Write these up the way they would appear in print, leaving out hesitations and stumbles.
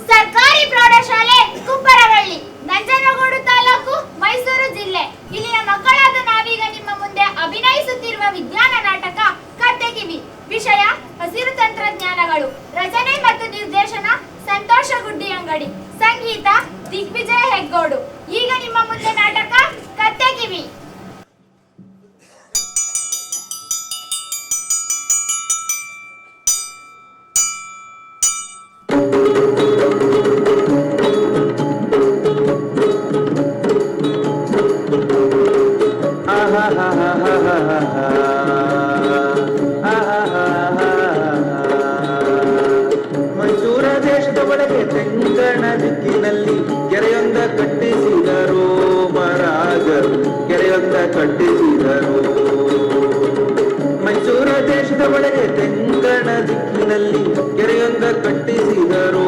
ಸರ್ಕಾರಿ ಪ್ರೌಢಶಾಲೆ ಕುಪ್ಪರವಳ್ಳಿ, ನಂಜನಗೂಡು ತಾಲೂಕು, ಮೈಸೂರು ಜಿಲ್ಲೆ. ಇಲ್ಲಿನ ಮಕ್ಕಳಾದ ನಾವೀಗ ನಿಮ್ಮ ಮುಂದೆ ಅಭಿನಯಿಸುತ್ತಿರುವ ವಿಜ್ಞಾನ ನಾಟಕ ಕತ್ತೆಕಿವಿ. ವಿಷಯ ಹಸಿರು ತಂತ್ರಜ್ಞಾನಗಳು. ರಚನೆ ಮತ್ತು ನಿರ್ದೇಶನ ಸಂತೋಷ ಗುಡ್ಡಿಯಂಗಡಿ. ಸಂಗೀತ ದಿಗ್ವಿಜಯ ಹೆಗ್ಗೋಡು. ಈಗ ನಿಮ್ಮ ಮುಂದೆ ನಾಟಕ ಕತ್ತೆಕಿವಿ. ಮೈಸೂರ ದೇಶದ ಒಳಗೆ ತೆಂಗಣ ದಿಕ್ಕಿನಲ್ಲಿ ಕೆರೆಯೊಂದ ಕಟ್ಟಿಸಿದರು ಮಹಾರಾಜರು, ಕೆರೆಯೊಂದ ಕಟ್ಟಿಸಿದರು. ಮೈಸೂರ ದೇಶದ ಒಳಗೆ ತೆಂಗಣ ದಿಕ್ಕಿನಲ್ಲಿ ಕೆರೆಯೊಂದ ಕಟ್ಟಿಸಿದರು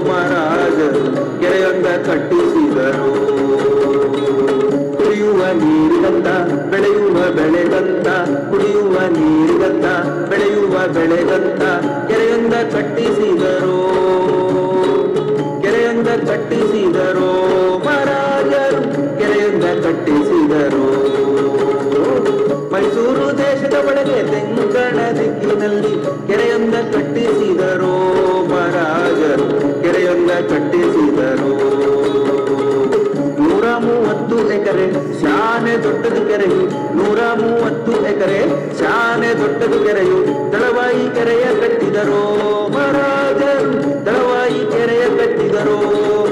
ಮಹಾರಾಜರು, ಕೆರೆಯೊಂದ ಕಟ್ಟಿಸಿದರು. ಕುಡಿಯುವ ನೀರಿಗಂತ ಬೆಳೆಯುವ ಬೆಳೆಗಂತ, ಕುಡಿಯುವ ನೀರಿಗಂತ ಬೆಳೆಯುವ ಬೆಳೆಗಂತ ಕೆರೆಯೊಂದ ಕಟ್ಟಿಸಿದರು, ಕೆರೆಯೊಂದ ಕಟ್ಟಿಸಿದರು ಮಹಾರಾಜರು, ಕೆರೆಯೊಂದ ಕಟ್ಟಿಸಿದರು. ಮೈಸೂರು ದೇಶದ ಒಳಗೆ ತೆಂಗಣ ದಿಕ್ಕಿನಲ್ಲಿ ಕೆರೆಯೊಂದ ಕಟ್ಟಿಸಿದರು ಮಹಾರಾಜರು, ಕೆರೆಯೊಂದ ಕಟ್ಟಿಸಿದರು. 130 ಎಕರೆ ಶಾನೆ ದೊಡ್ಡದು ಕೆರೆಯು, 130 ಎಕರೆ ಶಾನೆ ದೊಡ್ಡದು ಕೆರೆಯು. ದಳವಾಯಿ ಕೆರೆಯ ಕಟ್ಟಿದರು ಮಹಾರಾಜರು, ದಳವಾಯಿ ಕೆರೆಯ ಕಟ್ಟಿದರು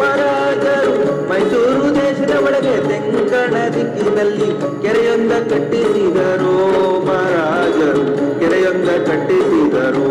ಮಹಾರಾಜರು. ಮೈಸೂರು ದೇಶದ ಒಳಗೆ ತೆಂಗಣ ದಿಕ್ಕಿನಲ್ಲಿ ಕೆರೆಯೊಂದ ಕಟ್ಟಿಸಿದರು ಮಹಾರಾಜರು, ಕೆರೆಯೊಂದ ಕಟ್ಟಿಸಿದರು.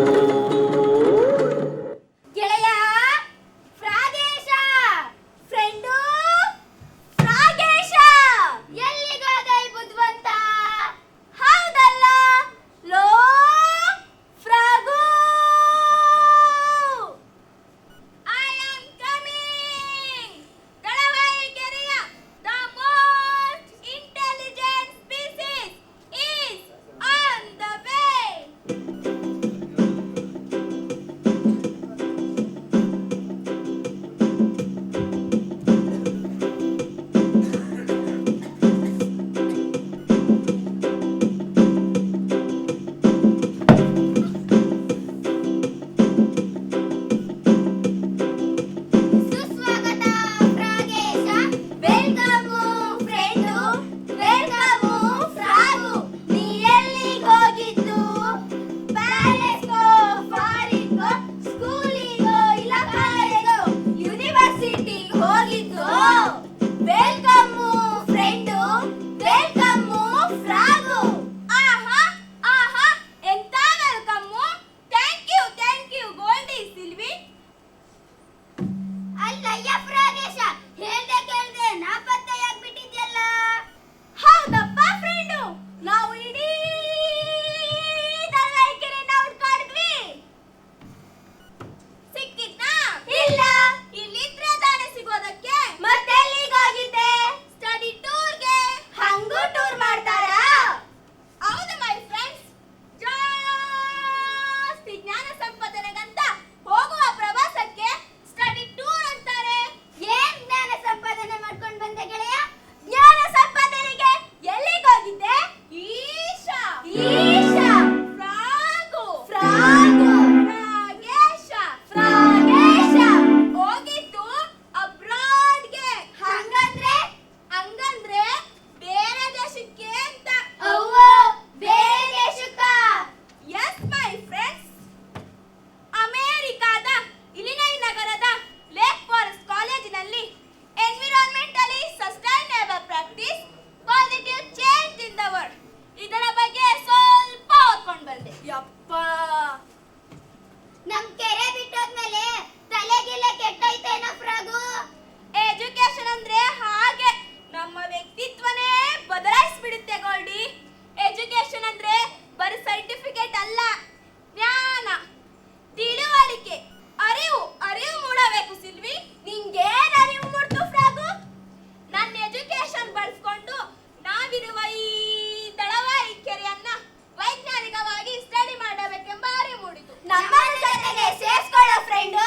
ನಮ್ಮ ಜೊತೆಗೆ ಸೇರಿಸ್ಕೊಳ್ಳೋ ಫ್ರೆಂಡು.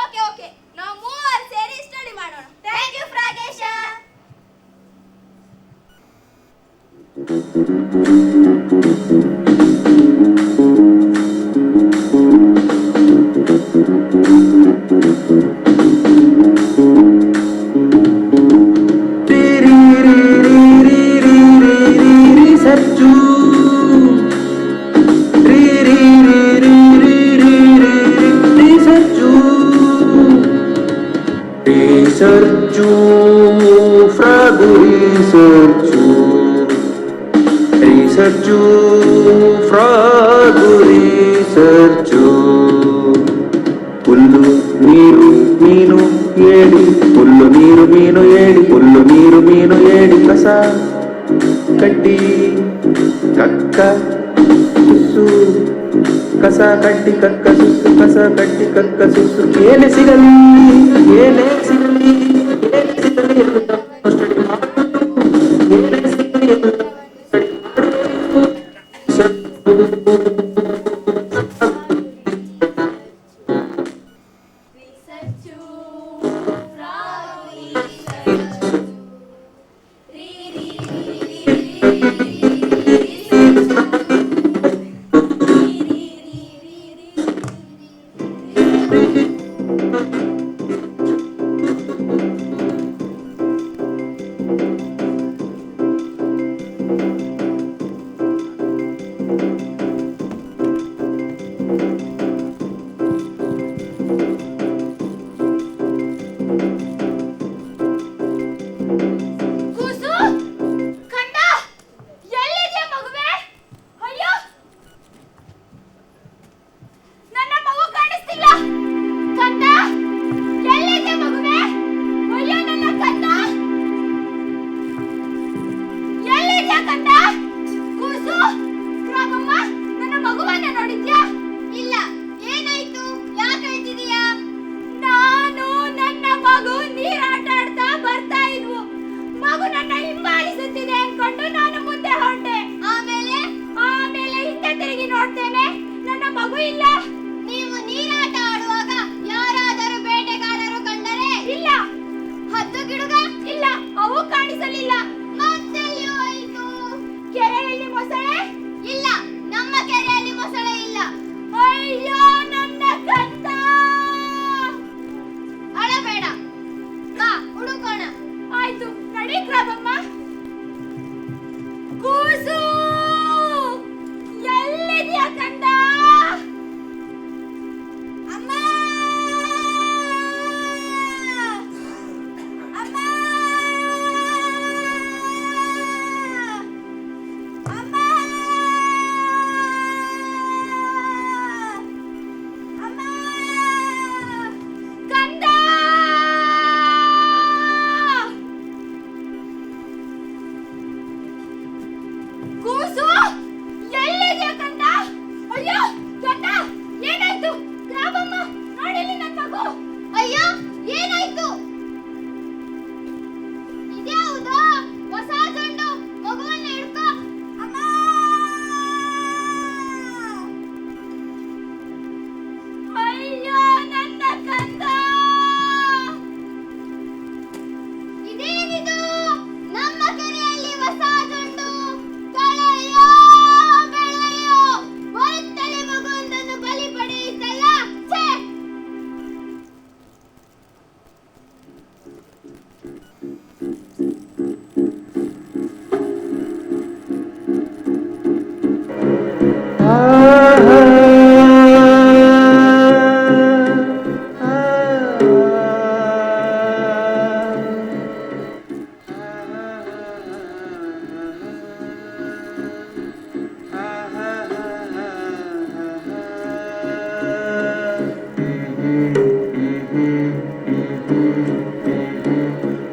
ಓಕೆ ಓಕೆ, ನೋ ಸರ್ಜು Risorgiu, fragu risorgiu, risorgiu, fragu risorgiu. Pullu ನೀರು ಮೀನು ಏಡಿ, ಪುಲ್ಲು ನೀರು ಮೀನು ಏಡಿ, ಪುಲ್ಲು ನೀರು ಮೀನು ಏಡಿ, ಕಸ ಕಡ್ಡಿ ಕಕ್ಕ ಸುಸು, ಕಸ ಕಡ್ಡಿ ಕಕ್ಕ ಸುಸು, ಕಸ ಕಡ್ಡಿ ಕಕ್ಕ ಸುಸು. ಏನೇ ಸಿಗಲಿ ಏನೇ ಸಿಗಲಿ ಏನೇ ಸಿಗಲಿ ಏನೇ ಸಿಗಲಿ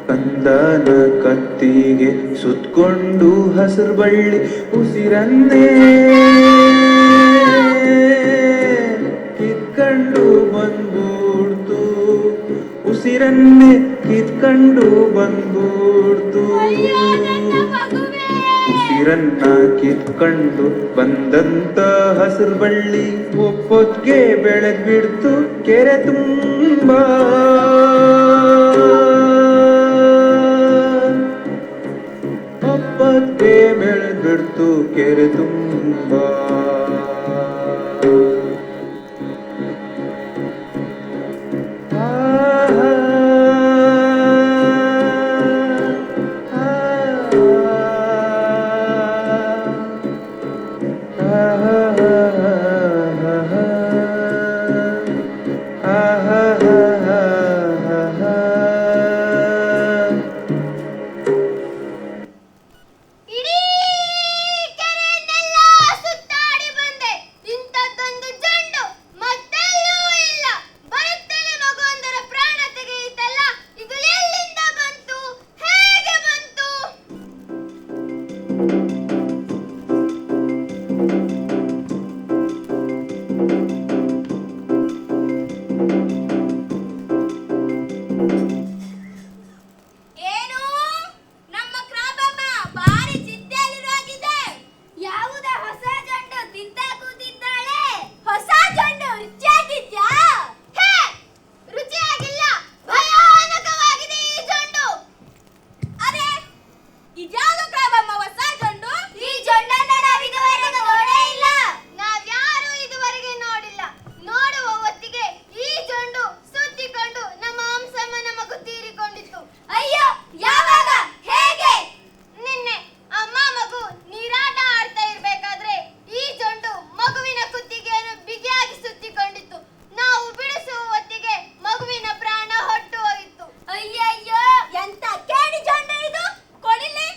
ಕಂದನ ಕತ್ತಿಗೆ ಸುತ್ಕೊಂಡು ಹಸಿರು ಬಳ್ಳಿ ಉಸಿರನ್ನೇ ಕಿತ್ಕೊಂಡು ಬಂದ್ಬಿಡ್ತು, ಉಸಿರನ್ನೇ ಕಿತ್ಕೊಂಡು ಬಂದ್ಬಿಡ್ತು. ಉಸಿರನ್ನ ಕಿತ್ಕೊಂಡು ಬಂದಂತ ಹಸಿರು ಬಳ್ಳಿ ಒಪ್ಪೊತ್ಗೆ ಬೆಳೆದ್ಬಿಡ್ತು ಕೆರೆ ತುಂಬಾ. ಒಪ್ಪೊತ್ಗೆ ಬೆಳೆದ್ಬಿಡ್ತು ಕೆರೆ ತುಂಬ ಇಡೀ ಕೆರೆಯನ್ನೆಲ್ಲ ಸುತ್ತಾಡಿ ಬಂದೆ. ಇಂಥದ್ದೊಂದು ಜಂಡು ಮತ್ತೆಲ್ಲೂ ಇಲ್ಲ. ಬರುತ್ತಲೇ ಮಗುವೊಂದರ ಪ್ರಾಣ ತೆಗೆಯಿತಲ್ಲ, ಇದು ಎಲ್ಲಿಂದ ಬಂತು, ಹೇಗೆ ಬಂತು? ಏನು ನಮ್ಮ ಕ್ರಾಬಮ್ಮ ಬಾರಿ ಚಿಂತೆಯಲ್ಲಿರೋಗಿದೆ. ಯಾವುದೇ ಹೊಸ ಜಂಡು ತಿಂತಾ ಕೂತಿದ್ದಾಳೆ. ಹೊಸ ಜಂಡು ರುಚಿಯಾಗಿದ್ಯಾ? ಹೇ, ರುಚಿಯಾಗಿಲ್ಲ, ಭಯಾನಕವಾಗಿದೆ ಈ ಜಂಡು. ಅರೆ, ಇದ್ಯಾವುದು ಕ್ರಾಬಮ್ಮ ಹೊಸ ಜಂಡು? ಈ ಜಂಡನ್ನ ನಾವಿದುವರೆಗೆ ನೋಡೇ ಇಲ್ಲ. ನಾವ್ಯಾರು ಇದುವರೆಗೆ ನೋಡಿಲ್ಲ. ನೋಡುವ ಹೊತ್ತಿಗೆ ಈ ಜಂಡು ಸುತ್ತಿಕೊಂಡು ನಮ್ಮ ಹಂಸಮ್ಮನ ಮಗು ತೀರಿಕೊಂಡಿತ್ತು. ಅಯ್ಯೋ, ಯಾವಾಗ, ಹೇಗೆ? ನಿನ್ನೆ ಅಮ್ಮ ಮಗು ನೀರಾಟ ಆಡ್ತಾ ಇರ್ಬೇಕಾದ್ರೆ ಈ ಜಂಡು ಮಗುವಿನ ಕುತ್ತಿಗೆಯನ್ನು ಬಿಗಿಯಾಗಿ ಸುತ್ತಿಕೊಂಡಿತ್ತು. ನಾವು ಬಿಡಿಸುವ ಹೊತ್ತಿಗೆ ಮಗುವಿನ ಪ್ರಾಣ ಹೊಟ್ಟು ಹೋಗಿತ್ತು. ಅಯ್ಯಯ್ಯೋ, ಎಂತ ಕೇಡಿ ಜಂಡು ಇದು, ಕೊಡಿಲಿ.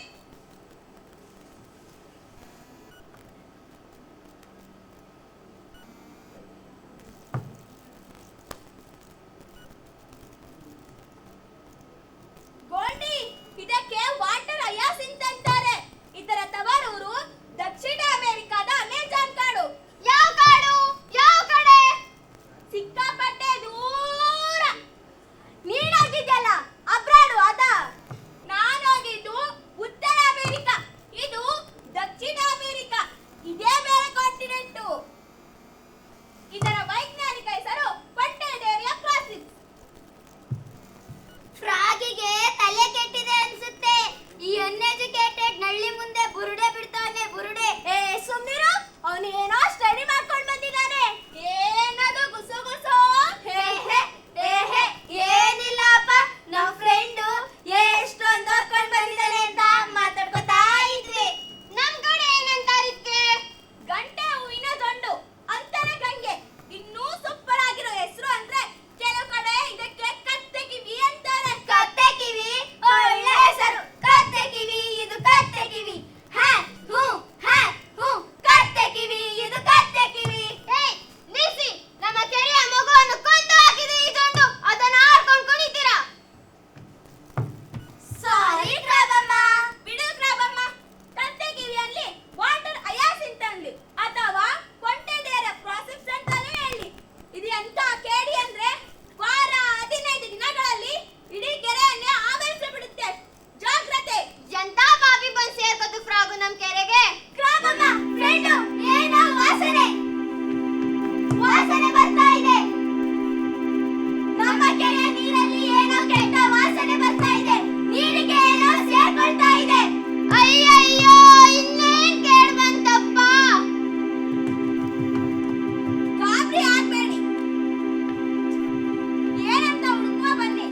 ಗೋಲ್ಡಿ, ಇದಕ್ಕೆ ವಾಟರ್ ಹಯಾಸಿಂತ್ ಅಂತಾರೆ. ಇದರ ತವರೂರು ದಕ್ಷಿಣ ಅಮೆರಿಕಾದ ಅಮೆಜಾನ್ ಕಾಡು. ಯಾವ ಕಾಡು? ಯಾವ ಕಡೆ? ಸಿಕ್ಕಾಪಟ್ಟೆ ದೂರ. ನೀನೋಗಿದ್ಯಲ್ಲ ಅಬ್ರಾಡು, ಅದ. ನಾನೋಗಿದ್ದು ಉತ್ತರ ಅಮೆರಿಕ, ಇದು ದಕ್ಷಿಣ ಅಮೆರಿಕ. ಇದೇ ಬೇರೆ ಕಾಂಟಿನೆಂಟು. ಇದರ ವೈಜ್ಞಾನಿಕ ಹೆಸರು ಪಟ್ಟೆಡೇರಿಯಾ ಕ್ರಾಸಿಸ್. ಫ್ರಾಗಿಗೆ ತಲೆ ಕೆಟ್ಟಿದೆ ಅನ್ಸುತ್ತೆ. ಈ ಅನ್ಎಜುಕೇಟೆಡ್ ನಳ್ಳಿ ಮುಂದೆ ಬುರುಡೆ ಬಿಡ್ತಾನೆ, ಬುರುಡೆ. ಸುಮ್ನಿರು, ಅವನು ಏನೋ ಸ್ಟಡಿ ಮಾಡ್ಕೊಂಡು ಬಂದಿದ್ದಾನೆ. ಏನದು ಗುಸು ಗುಸು? ಏನಿಲ್ಲಪ್ಪ, ನಮ್ಮ ಫ್ರೆಂಡು ಎಷ್ಟೊಂದು ಓದ್ಕೊಂಡು ಬಂದಿದ್ದಾನೆ ಅಂತ ಮಾತಾಡ್ಕೊತಾ ಇದ್ವಿ. ನಮ್ ಕಡೆ ಏನಂತಾರಿದ್ಕೆ? ಗಂಟೆ ಹೂವಿನ ದಂಡು ಅಂತಾನೆ ಗಂಗೆ. ಇನ್ನೂ ಸೂಪರ್ ಆಗಿರೋ ಹೆಸರು ಅಂದ್ರೆ ಕೆಲವು ಕಡೆ ಇದಕ್ಕೆ ಕತ್ತೆ ಕಿವಿ ಅಂತಾರೆ. ಕತ್ತೆ ಕಿವಿ ಒಳ್ಳೆ ಹೆಸರು. ಕತ್ತೆ ಕಿವಿ, ಇದು ಕತ್ತೆ ಕಿವಿ. ಹ್ಯಾ ಹೂ, ಕತ್ತೆ ಕಿವಿ, ಇದು ಕತ್ತೆ ಕಿವಿ. ನಿಲ್ಸಿ, ನಮ್ಮ ಕೆರೆಯ ಮಗುವನ್ನು ಕೊಂದು ಹಾಕಿದೆ ಈ ಜಂಡು. ಅದನ್ನ ಆಡ್ಕೊಂಡು ಕುಣಿತೀರಾ? ಸಾರಿ ಕ್ರಾಬಮ್ಮ. ಬಿಡು ಕ್ರಾಬಮ್ಮ. ಕತ್ತೆ ಕಿವಿಯಲ್ಲಿ ವಾಟರ್ ಹಯಾಸಿಂತ್ ಅನ್ಲಿ ಅಥವಾ ಪೊಂಟೆಡೇರಿಯಾ ಕ್ರಾಸಿಸ್ ಅಂತಾನೆ ಹೇಳಿ. ಇದು ಎಂತ ಕೇಡಿ ಅಂದ್ರೆ ವಾರ 15 ದಿನಗಳಲ್ಲಿ ಇಡೀ ಕೆರೆಯನ್ನೇ ಆವರಿಸಿ ಬಿಡುತ್ತೆ. ಜಾಗ್ರತೆ. ಎಂತ ಬಾಬಿ ಬಂದು ಸೇರ್ಕೋದು ಫ್ರಾಗು ನಮ್ ಕೆರೆಗೆ. ಕ್ರಾಬಮ್ಮ, ಫ್ರೆಂಡು, ಏನೋ ವಾಸನೆ ಬರ್ತಾ ಇದೆ. ನಮ್ಮ ಕೆರೆಯ ನೀರಲ್ಲಿ ಏನೋ ಕೆಟ್ಟ ವಾಸನೆ ಬರ್ತಾ ಇದೆ. ನೀರಿಗೆ ಏನೋ ಸೇರ್ಕೊಳ್ತಾ ಇದೆ. ಅಯ್ಯಯ್ಯೋ, ಇನ್ನೇನ್ ಕೇಳ್ ಬಂತಪ್ಪ. ಗಾಬರಿ ಆಗ್ಬೇಡಿ, ಏನಂತ ಹುಡುಕುವ ಬನ್ನಿ.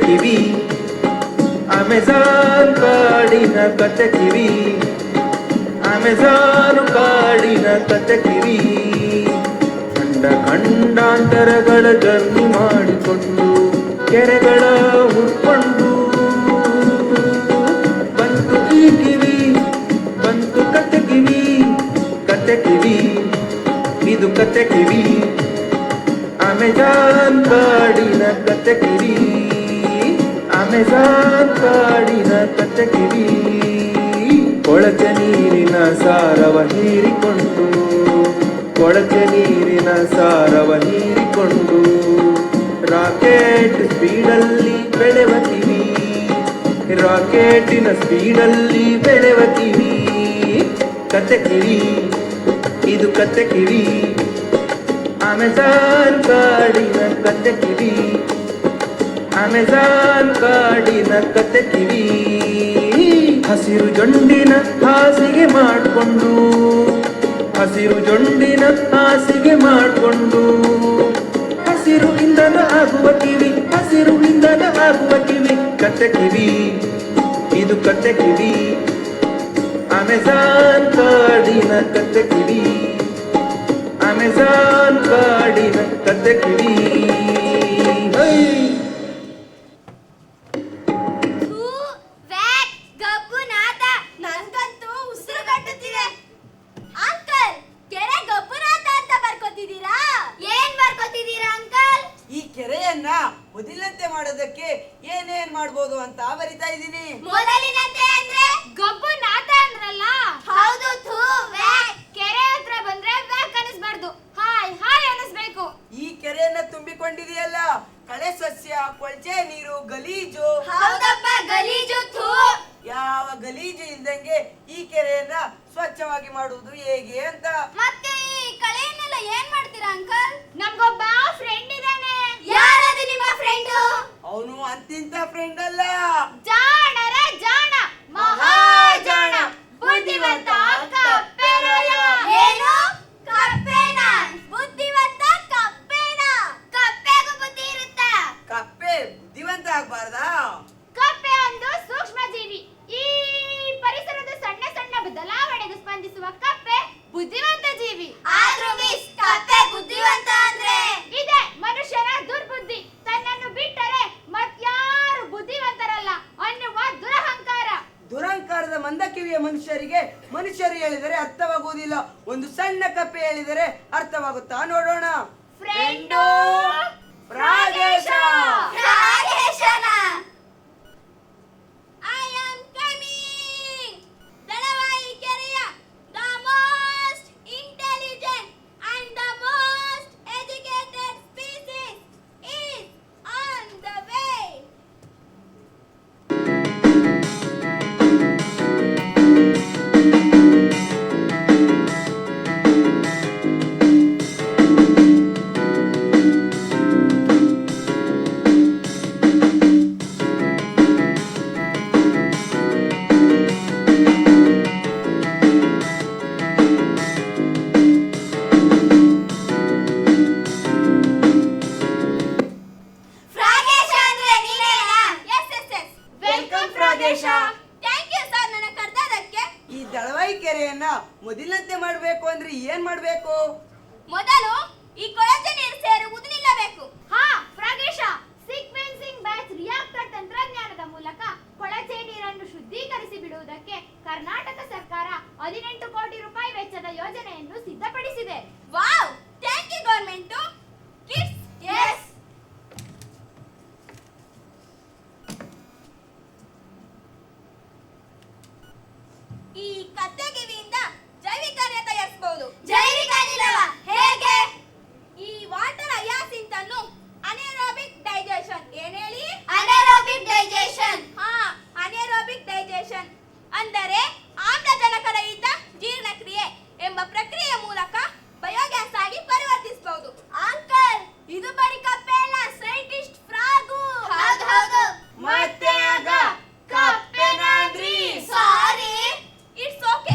ಕಿವಿ ಅಮೆಜಾನ್ ಕಾಡಿನ ಕತೆ ಕಿವಿ ಅಮೆಜಾನ್ ಕಾಡಿನ ಕತೆ ಕಿವಿ ಖಂಡಾಂತರಗಳ ಜರ್ನಿ ಮಾಡಿಕೊಂಡು ಕೆರೆಗಳ ಹುಡ್ಕೊಂಡು ಬಂತು ಈ ಕಿವಿ ಬಂತು ಕತೆ ಕಿವಿ ಇದು ಕತೆ ಕಿವಿ ಅಮೆಜಾನ್ ಕಾಡಿನ ಕತೆ ಕಿವಿ ಅಮೆಜಾನ್ ಕಾಡಿನ ಕತೆ ಕಿವಿ ಕೊಳಚೆ ನೀರಿನ ಸಾರವ ಹೀರಿಕೊಂಡು ಕೊಳಚೆ ನೀರಿನ ಸಾರವ ಹೀರಿಕೊಂಡು ರಾಕೆಟ್ ಸ್ಪೀಡಲ್ಲಿ ಬೆಳೆವ ಕಿವಿ ರಾಕೆಟಿನ ಸ್ಪೀಡಲ್ಲಿ ಬೆಳೆವ ಕಿವಿ ಕತೆ ಕಿವಿ ಇದು ಕತೆ ಕಿವಿ ಅಮೆಜಾನ್ ಕಾಡಿನ ಕತೆ ಕಿವಿ ಅಮೆಜಾನ್ ಕಾಡಿನ ಕತೆ ಕಿವಿ ಹಸಿರು ಜೊಂಡಿನ ಹಾಸಿಗೆ ಮಾಡಿಕೊಂಡು ಹಸಿರು ಜೊಂಡಿನ ಹಾಸಿಗೆ ಮಾಡಿಕೊಂಡು ಹಸಿರು ಇಂಧನ ಆಗುವ ಕಿವಿ ಹಸಿರು ಇಂಧನ ಆಗುವ ಕಿವಿ ಕತೆ ಕಿವಿ ಇದು ಕತೆ ಕಿವಿ ಅಮೆಜಾನ್ ಕಾಡಿನ ಕತೆ ಕಿವಿ ಅಮೆಜಾನ್ ಕಾಡಿನ ಕತೆ ಕಿವಿ ನನ್ಗಂತೂ ಉಸಿರು ಕಟ್ಟುತ್ತಿದೆ. ಅಂಕಲ್, ಕೆರೆ ಗಬ್ಬುನಾಥ ಅಂತ ಬರ್ಕೋತಿದ್ದೀರಾ? ಏನ್ ಬರ್ಕೋತಿದ್ದೀರಾ ಅಂಕಲ್? ಈ ಕೆರೆಯನ್ನ ಮೊದಲಿನಂತೆ ಮಾಡೋದಕ್ಕೆ ಏನೇನ್ ಮಾಡ್ಬೋದು ಅಂತ ಬರಿತಾ ಇದ್ದೀನಿ. ಮೊದಲಿನಂತೆ ಅಂದ್ರೆ ಗಬ್ಬುನಾಥ ಅಂದ್ರಲ್ಲ? ಹೌದು. ಕೆರೆ ಹತ್ರ ಬಂದ್ರೆ ವ್ಯಾಕ್ ಅನಿಸ್ಬಾರ್ದು, ಹಾಯ್ ಹಾಯ್ ಅನಿಸ್ಬೇಕು. ಈ ಕೆರೆಯನ್ನ ತುಂಬಿಕೊಂಡಿದೆಯಲ್ಲ, ಕಳೆ ಸಸ್ಯ, ಕೊಳಚೆ ನೀರು, ಗಲೀಜು. ಹೌದಪ್ಪ, ಗಲೀಜು. ಯಾವ ಗಲೀಜು ಇಲ್ದಂಗೆ ಈ ಕೆರೆಯನ್ನ ಸ್ವಚ್ಛವಾಗಿ ಮಾಡುವುದು ಹೇಗೆ ಅಂತ. ಮತ್ತೆ ಈ ಕಳೆಯನ್ನೆಲ್ಲ ಏನ್ ಮಾಡ್ತೀರಾ ಅಂಕಲ್? ನಮ್ಗೊಬ್ಬ ಫ್ರೆಂಡ್ ಇದಾನೆ. ಯಾರದು ನಿಮ್ಮ ಫ್ರೆಂಡ್? ಅವನು ಅಂತಿಂತ ಫ್ರೆಂಡ್ ಅಲ್ಲ, ಜಾಣರ ಜಾಣ, ಮಹಾಜಾಣ, ಬುದ್ಧಿವಂತ ಕಪ್ಪೆರಾಯ. ಏನು? ಕಪ್ಪೆನ? ಬುದ್ಧಿವಂತ ಕಪ್ಪೆನ? ಕಪ್ಪೆಗೂ ಬುದ್ಧಿ ಇರುತ್ತಾ? ಕಪ್ಪೆ ಬುದ್ಧಿವಂತ ಆಗ್ಬಾರ್ದಾ? ಕಪ್ಪೆ ಒಂದು ಸೂಕ್ಷ್ಮ ಜೀವಿ. ಈ ಪರಿಸರದ ಸಣ್ಣ ಸಣ್ಣ ಬದಲಾವಣೆಗೆ ಸ್ಪಂದಿಸುವ ಕಪ್ಪೆ ಬುದ್ಧಿವಂತ ಜೀವಿ. ಆದ್ರೂ ಮಿಸ್, ಕಪ್ಪೆ ಬುದ್ಧಿವಂತ ಅಂದ್ರೆ ಇದೆ ಮನುಷ್ಯನ ದುರ್ಬುದ್ಧಿ. ತನ್ನನ್ನು ಬಿಟ್ಟರೆ ಮತ್ಯಾರು ಬುದ್ಧಿವಂತರಲ್ಲ ಅನ್ನುವ ದುರಹಂಕಾರ. ದುರಹಂಕಾರದ ಮಂದಕಿವಿಯ ಮನುಷ್ಯರು ಹೇಳಿದರೆ ಅರ್ಥವಾಗುವುದಿಲ್ಲ. ಒಂದು ಸಣ್ಣ ಕಪ್ಪೆ ಹೇಳಿದರೆ ಅರ್ಥವಾಗುತ್ತಾ ನೋಡೋಣ. ಫ್ರೆಂಡು ಪ್ರಾಗೇಶ. ಪ್ರಾಗೇಶನ. I am coming. ದಳವಾಯಿ ಕೆರೆಯ the most intelligent and the most educated species is on the way. Pragesh ಅಂದ್ರೆ ನೀನೇನಾ? Yes. Welcome Pragesh. Thank you sir ನನ್ನ ಕರೆದದಕ್ಕೆ. ಈ ದಳವಾಯಿ ಕೆರೆಯನ್ನ ಮೊದಲಿನಂತೆ ಮಾಡಬೇಕು ಅಂದ್ರೆ ಏನ್ ಮಾಡ್ಬೇಕು? ಮೊದಲು ಈ ಕೊಳಚೆ ನೀರು ಸೇರುವುದು ನಿಲ್ಲಬೇಕು. ಹಾ ಪ್ರಾಗೇಶ, ಸೀಕ್ವೆನ್ಸಿಂಗ್ ಬ್ಯಾಚ್ ರಿಯಾಕ್ಟರ್ ತಂತ್ರಜ್ಞಾನದ ಮೂಲಕ ಕೊಳಚೆ ನೀರನ್ನು ಶುದ್ಧೀಕರಿಸಿ ಬಿಡುವುದಕ್ಕೆ ಕರ್ನಾಟಕ ಸರ್ಕಾರ 18 ಕೋಟಿ ರೂಪಾಯಿ ವೆಚ್ಚದ ಯೋಜನೆಯನ್ನು ಸಿದ್ಧಪಡಿಸಿದೆ. Wow, thank you government. Kids, yes. ಈ ಕತ್ತೆ ಕಿವಿಯಿಂದ ಜೈವಿಕ ಅನಿಲ ತಯಾರಿಸಬಹುದು. ಜೈವಿಕ ಅನಿಲವ? ಹೇಗೆ? ಈ ವಾಟರ್ ಹಯಾಸಿಂತ್ ಅನ್ನು ಅನೆರೋಬಿಕ್ ಡೈಜೆಷನ್. ಏನ್ ಹೇಳಿ? ಅನೆರೋಬಿಕ್ ಡೈಜೆಷನ್. ಹಾ, ಅನೆರೋಬಿಕ್ ಡೈಜೆಷನ್ ಅಂದರೆ ಆಮ್ಲಜನಕ ರಹಿತ ಜೀರ್ಣಕ್ರಿಯೆ ಎಂಬ ಪ್ರಕ್ರಿಯೆಯ ಮೂಲಕ ಬಯೋಗ್ಯಾಸ್ ಆಗಿ ಪರಿವರ್ತಿಸಬಹುದು. ಅಂಕಲ್, ಇದು ಬರೀ ಕಪ್ಪೆ ಅಲ್ಲ, ಸೈಂಟಿಸ್ಟ್ ಫ್ರಾಗು. ಹೌದು. ಮತ್ತೆ ಆಗ ಕಪ್ಪೆನಾದ್ರಿ? ಸಾರಿ, ಇಟ್ಸ್ ಓಕೆ.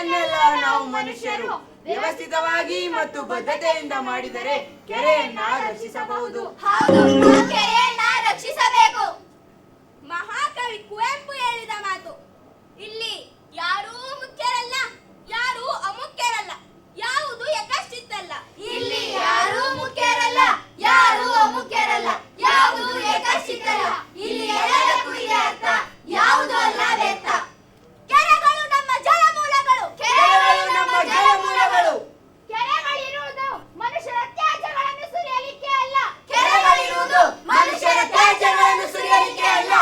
ಇದನ್ನೆಲ್ಲ ನಾವು ಮನುಷ್ಯರು ವ್ಯವಸ್ಥಿತವಾಗಿ ಮತ್ತು ಬದ್ಧತೆಯಿಂದ ಮಾಡಿದರೆ ಕೆರೆಯನ್ನ ರಕ್ಷಿಸಬಹುದು. ಕೆರೆಯನ್ನ ರಕ್ಷಿಸಬೇಕು. ಮಹಾಕವಿ ಕುವೆಂಪು ಹೇಳಿದ ಮಾತು, ಇಲ್ಲಿ ಯಾರೂ ಮುಖ್ಯರಲ್ಲ, ಯಾರೂ ಅಮುಖ್ಯರಲ್ಲ, ಯಾವುದು ಏಕಶ್ಚಿತ್ತಲ್ಲ. ಇಲ್ಲಿ ಯಾರೂ ಮುಖ್ಯರಲ್ಲ, ಯಾರೂ ಅಮುಖ್ಯರಲ್ಲ, ಯಾವುದು ಏಕಶ್ಚಿತ್ತಲ್ಲ. ಇಲ್ಲಿ ಎಲ್ಲದಕ್ಕೂ ಇದೆ ಅರ್ಥ, ಯಾವುದು ಅಲ್ಲ ವ್ಯರ್ಥ. ಕೆರೆಗಳು ನಮ್ಮ ಜಲಮೂಲಗಳು, ಕೆರೆಗಳು ನಮ್ಮ ಜಲಮೂಲಗಳು. ಕೆರೆಗಳಿರುವುದು ಮನುಷ್ಯರ ತ್ಯಾಜ್ಯಗಳನ್ನು ಸುರಿಯಲಿಕ್ಕೆ ಅಲ್ಲ, ಕೆರೆಗಳಿರುವುದು ಮನುಷ್ಯರ ತ್ಯಾಜ್ಯಗಳನ್ನು ಸುರಿಯಲಿಕ್ಕೆ ಅಲ್ಲ.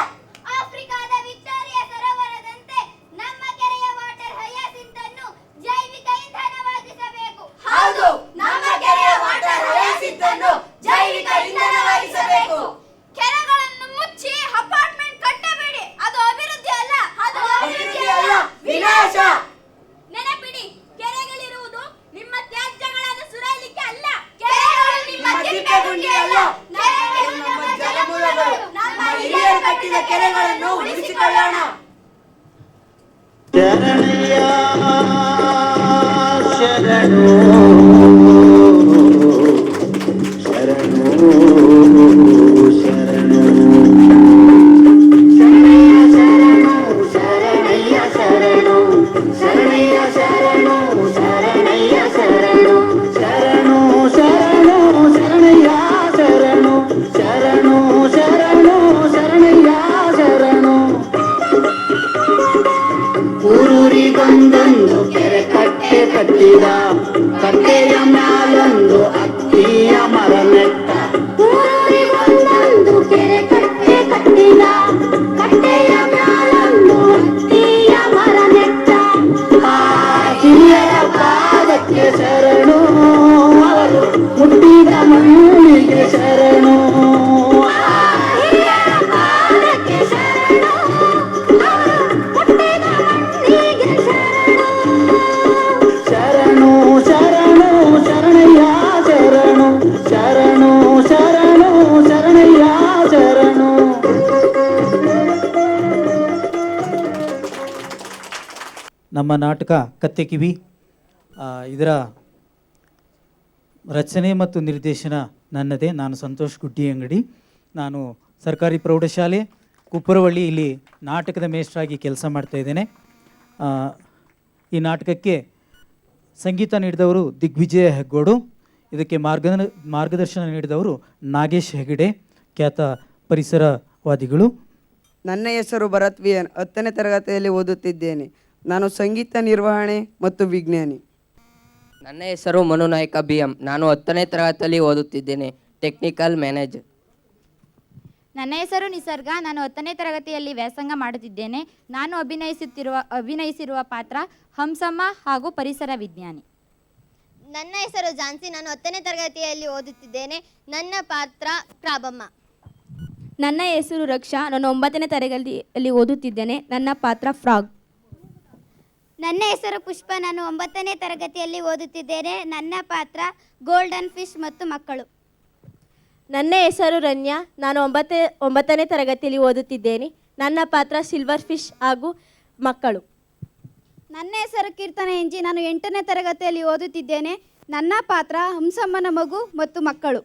ಆಫ್ರಿಕಾದ ವಿಕ್ಟೋರಿಯಾ ಸರೋವರದಂತೆ ನಮ್ಮ ಕೆರೆಯ ವಾಟರ್ ಹಯಾಸಿಂತ್ ಅನ್ನು ಜೈವಿಕ ಇಂಧನವಾಗಿಸಬೇಕು. ಹೌದು, ನಮ್ಮ ಕೆರೆಯ ವಾಟರ್ ಹಯಾಸಿಂತ್ ಅನ್ನು ಜೈವಿಕ ಇಂಧನವಾಗಿಸಬೇಕು. ಕೆರೆಗಳನ್ನು ಮುಚ್ಚಿ ಅಪಾರ್ಟ್ಮೆಂಟ್ ಕಟ್ಟಬೇಡಿ, ಅದು ಅಭಿವೃದ್ಧಿ ಅಲ್ಲ, ಅದು ಅಭಿವೃದ್ಧಿ ಅಲ್ಲ, ವಿನಾಶ. ನೆನಪಿಡಿ, ಕೆರೆಗಳಿರುವುದು ನಿಮ್ಮ ತ್ಯಾಜ್ಯಗಳನ್ನು ಸುರಿಯಲಿಕ್ಕೆ ಅಲ್ಲ, ಕೆರೆಗಳು ನಿಮ್ಮ ತಿಪ್ಪೆಗುಂಡಿ ಅಲ್ಲ, ಕೆರೆಗಳು ನಮ್ಮ ಜಲಮೂಲಗಳು. ನಮ್ಮ ಹಿರಿಯರು ಕಟ್ಟಿದ ಕೆರೆಗಳನ್ನು ಉಳಿಸಿಕೊಳ್ಳೋಣ. ಶರಣಯ್ಯ ಶರಣು ಶರಣು ಶರಣು ಶರಣಯ್ಯ ಶರಣು ಶರಣಯ್ಯ ಶರಣು ಶರಣಯ್ಯ ಶರಣು ಶರಣು ಶರಣು ಶರಣಯ್ಯ ಶರಣು ಶರಣು ಶರಣು ಶರಣಯ್ಯ ಶರಣು. ಊರೂರಿಗೊಂದೊಂದು ಕೆರೆ ಕಟ್ಟೆ ಕಟ್ಟಿದ, ಕಟ್ಟೆಯ ಮ್ಯಾಲೊಂದು ಅಕ್ಕಿಯ ಮರ ನೆಟ್ಟ. ಊರೂರಿಗೊಂದೊಂದು ಕೆರೆ ಕಟ್ಟೆ ಕಟ್ಟಿದ, ಕಟ್ಟೆಯ ಮ್ಯಾಲೊಂದು ಅಕ್ಕಿಯ ಮರ ನೆಟ್ಟ. ಆ ಹಿರಿಯರ ಪಾದಕ್ಕೆ ಶರಣು, ಅವರು ಮುಟ್ಟಿದ ಮಣ್ಣಿಗೆ ಶರಣು. ಶರಣು ಶರಣು ಶರಣಯ್ಯ ಶರಣು ಶರಣು ಶರಣು ಶರಣಯ್ಯ ಶರಣು. ನಮ್ಮ ನಾಟಕ ಕತ್ತೆ ಕಿವಿ, ಇದರ ರಚನೆ ಮತ್ತು ನಿರ್ದೇಶನ ನನ್ನದೇ. ನಾನು ಸಂತೋಷ್ ಗುಡ್ಡಿ ಅಂಗಡಿ. ನಾನು ಸರ್ಕಾರಿ ಪ್ರೌಢಶಾಲೆ ಕುಪ್ಪರವಳ್ಳಿ ಇಲ್ಲಿ ನಾಟಕದ ಮೇಷ್ಟ್ರಾಗಿ ಕೆಲಸ ಮಾಡ್ತಾಯಿದ್ದೇನೆ. ಈ ನಾಟಕಕ್ಕೆ ಸಂಗೀತ ನೀಡಿದವರು ದಿಗ್ವಿಜಯ ಹೆಗ್ಗೋಡು. ಇದಕ್ಕೆ ಮಾರ್ಗದರ್ಶನ ನೀಡಿದವರು ನಾಗೇಶ್ ಹೆಗಡೆ, ಖ್ಯಾತ ಪರಿಸರವಾದಿಗಳು. ನನ್ನ ಹೆಸರು ಭರತ್ ವಿ ಎನ್, 10ನೇ ತರಗತಿಯಲ್ಲಿ ಓದುತ್ತಿದ್ದೇನೆ. ನಾನು ಸಂಗೀತ ನಿರ್ವಹಣೆ ಮತ್ತು ವಿಜ್ಞಾನಿ. ನನ್ನ ಹೆಸರು ಮನು ನಾಯಕ BM. ನಾನು 10ನೇ ತರಗತಿಯಲ್ಲಿ ಓದುತ್ತಿದ್ದೇನೆ, ಟೆಕ್ನಿಕಲ್ ಮ್ಯಾನೇಜರ್. ನನ್ನ ಹೆಸರು ನಿಸರ್ಗ. ನಾನು 10ನೇ ತರಗತಿಯಲ್ಲಿ ವ್ಯಾಸಂಗ ಮಾಡುತ್ತಿದ್ದೇನೆ. ನಾನು ಅಭಿನಯಿಸಿರುವ ಪಾತ್ರ ಹಂಸಮ್ಮ ಹಾಗೂ ಪರಿಸರ ವಿಜ್ಞಾನಿ. ನನ್ನ ಹೆಸರು ಝಾನ್ಸಿ. ನಾನು 10ನೇ ತರಗತಿಯಲ್ಲಿ ಓದುತ್ತಿದ್ದೇನೆ. ನನ್ನ ಪಾತ್ರ ಪ್ರಾಬಮ್ಮ. ನನ್ನ ಹೆಸರು ರಕ್ಷಾ. ನಾನು 9ನೇ ತರಗತಿಯಲ್ಲಿ ಓದುತ್ತಿದ್ದೇನೆ. ನನ್ನ ಪಾತ್ರ ಫ್ರಾಗ್. ನನ್ನ ಹೆಸರು ಪುಷ್ಪ. ನಾನು 9ನೇ ತರಗತಿಯಲ್ಲಿ ಓದುತ್ತಿದ್ದೇನೆ. ನನ್ನ ಪಾತ್ರ ಗೋಲ್ಡನ್ ಫಿಶ್ ಮತ್ತು ಮಕ್ಕಳು. ನನ್ನ ಹೆಸರು ರನ್ಯಾ. ನಾನು 9ನೇ ತರಗತಿಯಲ್ಲಿ ಓದುತ್ತಿದ್ದೇನೆ. ನನ್ನ ಪಾತ್ರ ಸಿಲ್ವರ್ ಫಿಶ್ ಹಾಗೂ ಮಕ್ಕಳು. ನನ್ನ ಹೆಸರು ಕೀರ್ತನ ಎಂಜಿ. ನಾನು 8ನೇ ತರಗತಿಯಲ್ಲಿ ಓದುತ್ತಿದ್ದೇನೆ. ನನ್ನ ಪಾತ್ರ ಹಂಸಮ್ಮನ ಮಗು ಮತ್ತು ಮಕ್ಕಳು.